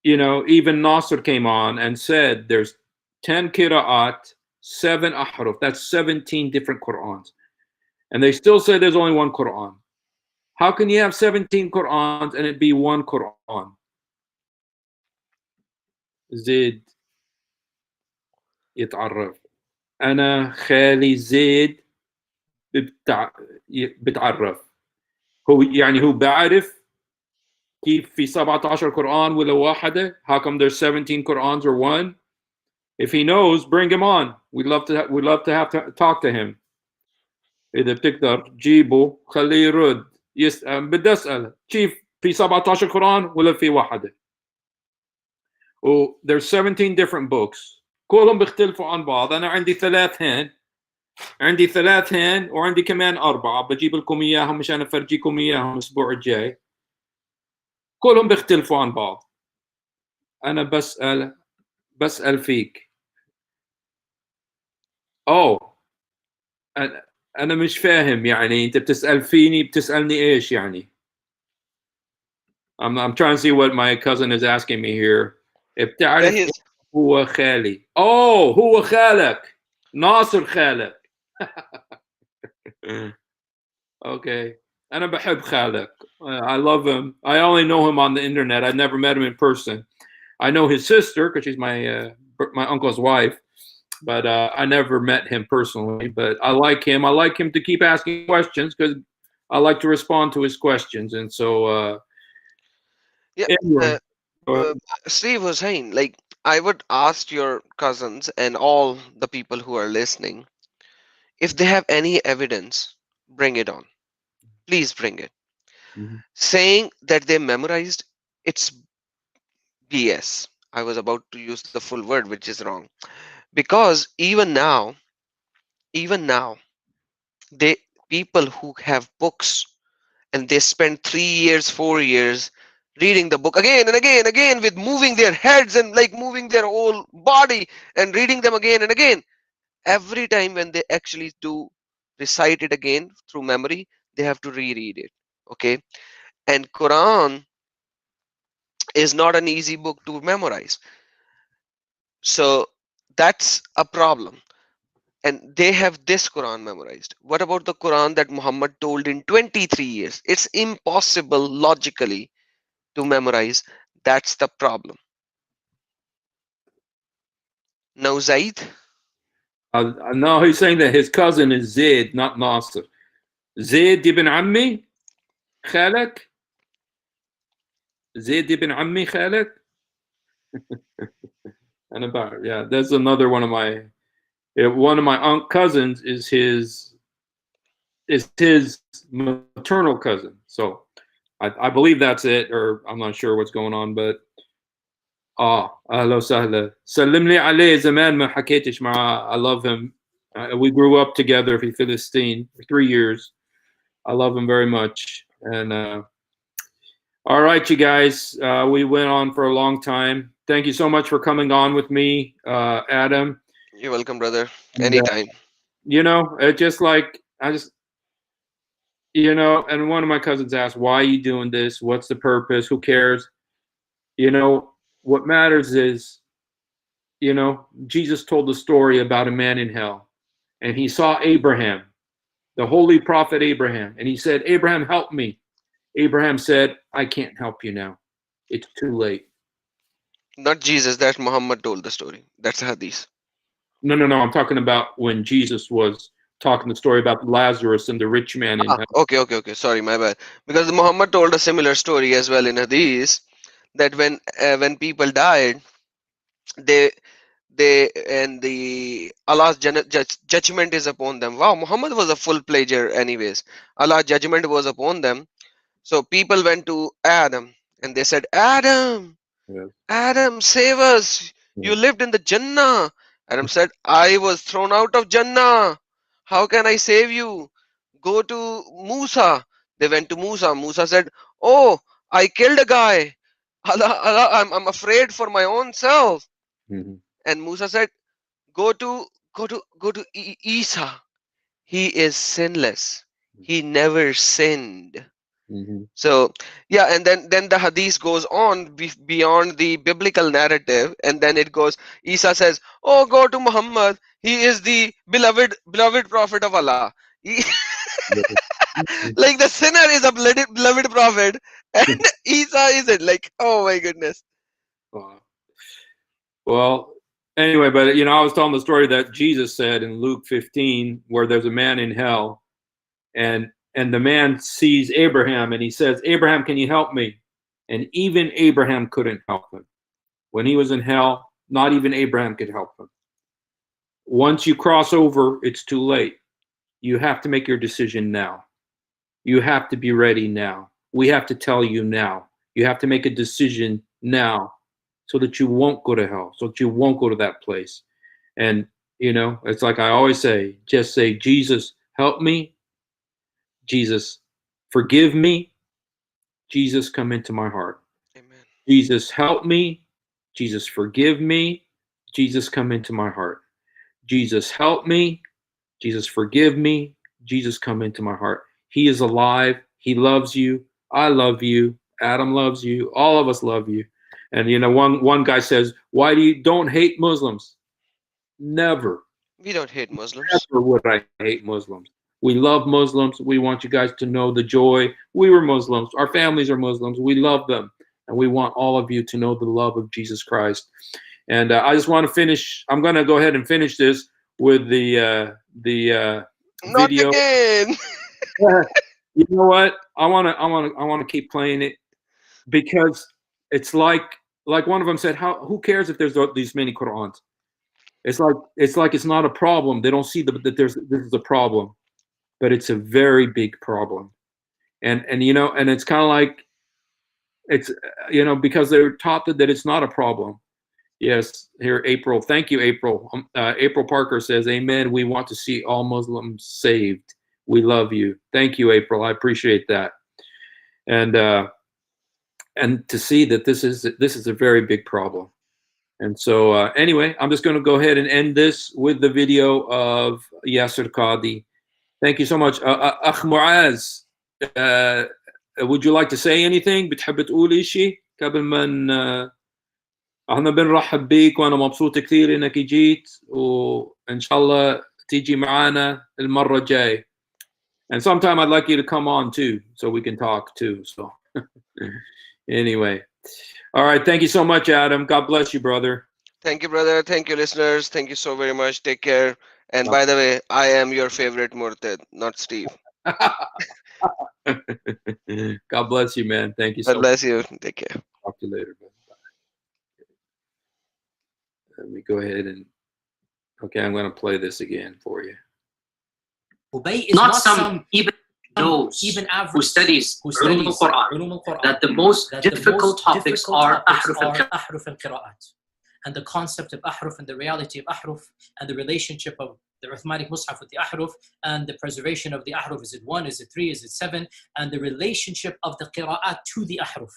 even Nasser came on and said there's 10 qira'at, 7 ahruf. That's 17 different Qur'ans. And they still say there's only one Qur'an. How can you have 17 Qur'ans and it be one Qur'an? زيد يتعرف. أنا خالي زيد بتعرف. هو بعرف كيف في 17 Quran ولا واحدة? How come there's 17 Qur'ans or one? If he knows, bring him on. We'd love to have to talk to him. إذا بتقدر جيبه خليه يرد. بدي أسأل كيف في 17 Quran ولا في واحدة? Oh, there's 17 different books. كلهم بيختلفوا عن بعض. أنا عندي 3 هن وعندي كمان 4. بجيب لكم إياهم مشان أفرجيكم إياهم الأسبوع الجاي. كلهم بيختلفوا عن بعض. أنا بسأل فيك. أنا مش فاهم يعني أنت بتسأل فيني بتسألني إيش يعني؟ I'm trying to see what my cousin is asking me here. بتعرف هو خالي. هو خالك. ناصر خالك. Okay. أنا بحب خالك. I love him. I only know him on the internet. I never met him in person. I know his sister because she's my uncle's wife, but I never met him personally. But I like him. I like him to keep asking questions because I like to respond to his questions. And so, anyway, Steve was saying, like, I would ask your cousins and all the people who are listening, if they have any evidence, bring it on. Please bring it. Mm-hmm. Saying that they memorized, it's BS. I was about to use the full word, which is wrong. Because even now, people who have books and they spend 3 years, 4 years reading the book again and again with moving their heads and like moving their whole body and reading them again and again. Every time when they actually do recite it again through memory, they have to reread it. Okay. And Quran is not an easy book to memorize. So that's a problem. and they have this Quran memorized. What about the Quran that Muhammad told in 23 years? It's impossible logically to memorize. That's the problem. Now, Zaid, No, he's saying that his cousin is Zaid, not Nasser. Zaid ibn Ammi Khalak? Zaid ibn Ammi Khalak? And about, yeah, that's another one of my cousins is his maternal cousin. So I believe that's it, or I'm not sure what's going on, but أهلا وسهلا. سلم لي عليه زمان ما حكيتش معه. I love him. We grew up together in Philistine for 3 years. I love him very much. And all right, you guys, we went on for a long time. Thank you so much for coming on with me, Adam. you're welcome, brother. And, Anytime. you know, it just like, you know, and one of my cousins asked, why are you doing this? What's the purpose? Who cares? You know, what matters is, you know, Jesus told the story about a man in hell, and he saw Abraham, the holy prophet Abraham, and he said, Abraham, help me. Abraham said, I can't help you now. It's too late. Not Jesus, that Muhammad told the story. That's a hadith. No. I'm talking about when Jesus was talking the story about Lazarus and the rich man in hell. Okay. Sorry, my bad. Because Muhammad told a similar story as well in hadith, that when people died, Allah's judgment is upon them. Wow, Muhammad was a full plagiar anyways. Allah's judgment was upon them. So people went to Adam and they said, Adam, Yes. Adam, save us. You lived in the Jannah. Adam said, I was thrown out of Jannah. How can I save you? Go to Musa. They went to Musa. Musa said, oh, I killed a guy. Allah, I'm afraid for my own self. Mm-hmm. And Musa said, go to Isa. He is sinless. He never sinned. Mm-hmm. So yeah, and then the hadith goes on beyond the biblical narrative, and then it goes, Isa says, oh, go to Muhammad. He is the beloved prophet of Allah. Like the sinner is a beloved prophet, and Isa isn't. Like, oh my goodness. Well, anyway, but you know, I was telling the story that Jesus said in Luke 15, where there's a man in hell, and the man sees Abraham and he says, Abraham, can you help me? And even Abraham couldn't help him. When he was in hell, not even Abraham could help him. Once you cross over, it's too late. You have to make your decision now. You have to be ready now. We have to tell you now. You have to make a decision now so that you won't go to hell, so that you won't go to that place. And, you know, it's like I always say, just say, Jesus, help me. Jesus, forgive me. Jesus, come into my heart. Amen. Jesus, help me. Jesus, forgive me. Jesus, come into my heart. Jesus, help me. Jesus, forgive me. Jesus, come into my heart. He is alive. He loves you. I love you. Adam loves you. All of us love you. And, you know, one guy says, why do you don't hate Muslims? Never. We don't hate Muslims. Never would I hate Muslims. We love Muslims. We want you guys to know the joy. We were Muslims. Our families are Muslims. We love them. And we want all of you to know the love of Jesus Christ. And I just want to finish. I'm going to go ahead and finish this with the Not video. again. You know what? I want to keep playing it, because it's like one of them said, who cares if there's these many Qur'ans? It's like it's not a problem. They don't see that this is a problem, but it's a very big problem. And you know, and it's kind of like, it's, you know, because they're taught that it's not a problem. Yes, here, April. Thank you, April. April Parker says, amen. We want to see all Muslims saved. We love you. Thank you, April. I appreciate that. And to see that this is a very big problem. And so anyway, I'm just going to go ahead and end this with the video of Yasir Qadhi. Thank you so much. Akh Muaz, would you like to say anything? بتحب تقول شيء قبل ما احنا بنرحب بيك، وانا مبسوط كثير انك جيت، وان شاء الله تيجي معانا المرة الجاي. And sometime I'd like you to come on too, so we can talk too. So anyway, all right. Thank you so much, Adam. God bless you, brother. Thank you, brother. Thank you, listeners. Thank you so very much. Take care. And by the way, I am your favorite Murtad, not Steve. God bless you, man. Thank you so God bless you. Take care. Talk to you later. Bye. Let me go ahead and, okay, I'm going to play this again for you. Ubay is not some even knows average who studies Ulum al-Quran that the most difficult topics are Ahruf al-Qira'at. And the concept of Ahruf and the reality of Ahruf and the relationship of the Uthmanic Mus'haf with the Ahruf and the preservation of the Ahruf. Is it 1? Is it 3? Is it 7? And the relationship of the Qira'at to the Ahruf.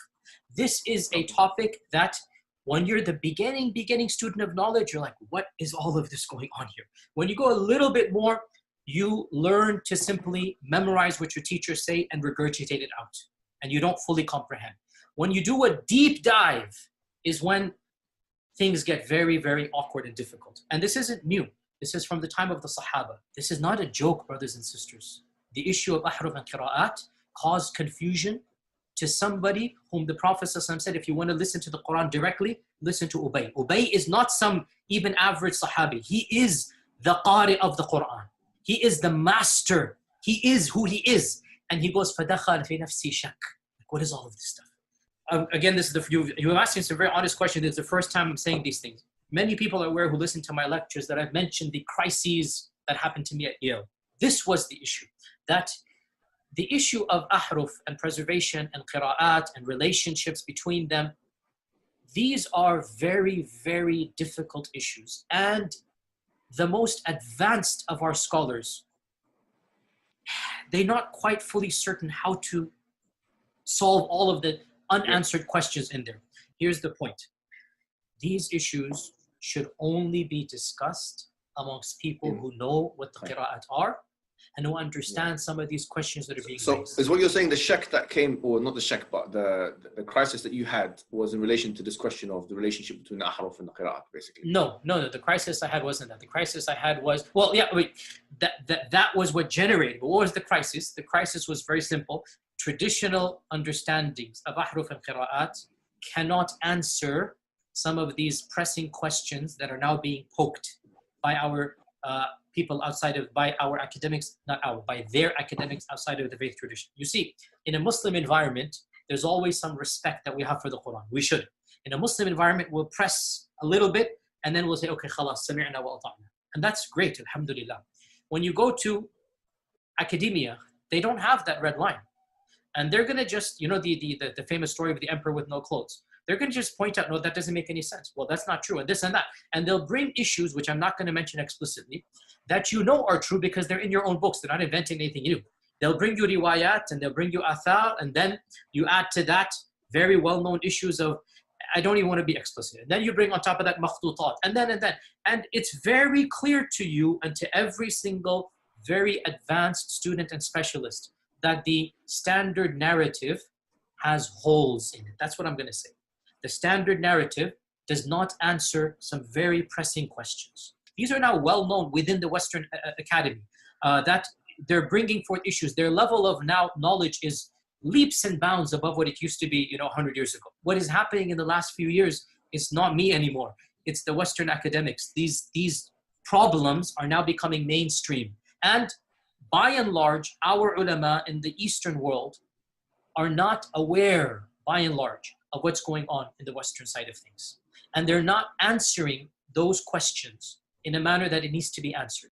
This is a topic that when you're the beginning student of knowledge, you're like, what is all of this going on here? When you go a little bit more, you learn to simply memorize what your teachers say and regurgitate it out. And you don't fully comprehend. When you do a deep dive is when things get very, very awkward and difficult. And this isn't new. This is from the time of the Sahaba. This is not a joke, brothers and sisters. The issue of Ahruf and Qira'at caused confusion to somebody whom the Prophet ﷺ said, if you want to listen to the Quran directly, listen to Ubay. Ubay is not some even average Sahabi. He is the Qari of the Quran. He is the master. He is who he is. And he goes, فَدَخَلْ فِي نَفْسِي شَكْ. What is all of this stuff? Again, this is you're asking some very honest question. This is the first time I'm saying these things. Many people are aware who listen to my lectures that I've mentioned the crises that happened to me at Yale. This was the issue. That the issue of Ahruf and preservation and Qira'at and relationships between them, these are very, very difficult issues. And the most advanced of our scholars, they're not quite fully certain how to solve all of the unanswered questions in there. Here's the point. These issues should only be discussed amongst people who know what the qira'at are and who understand some of these questions that are being raised. So is what you're saying the shak that came, or not the shak, but the crisis that you had was in relation to this question of the relationship between the ahruf and the qira'at, basically? No. The crisis I had wasn't that. The crisis I had was, that was what generated. But what was the crisis? The crisis was very simple. Traditional understandings of ahruf and qira'at cannot answer some of these pressing questions that are now being poked by our people outside of, by their academics outside of the faith tradition. You see, in a Muslim environment, there's always some respect that we have for the Quran. We should. In a Muslim environment, we'll press a little bit and then we'll say, okay, khalas, sami'na wa ata'na. And that's great, alhamdulillah. When you go to academia, they don't have that red line. And they're going to just, the famous story of the emperor with no clothes. They're going to just point out, no, that doesn't make any sense. Well, that's not true, and this and that. And they'll bring issues, which I'm not going to mention explicitly, that you know are true because they're in your own books. They're not inventing anything new. They'll bring you riwayat, and they'll bring you athar, and then you add to that very well-known issues of, I don't even want to be explicit. And then you bring on top of that makhtutat, and then. And it's very clear to you and to every single very advanced student and specialist that the standard narrative has holes in it. That's what I'm going to say. The standard narrative does not answer some very pressing questions. These are now well known within the Western Academy, that they're bringing forth issues. Their level of now knowledge is leaps and bounds above what it used to be, 100 years ago. What is happening in the last few years is not me anymore. It's the Western academics. These problems are now becoming mainstream. And by and large, our ulama in the Eastern world are not aware, by and large, of what's going on in the Western side of things. And they're not answering those questions in a manner that it needs to be answered.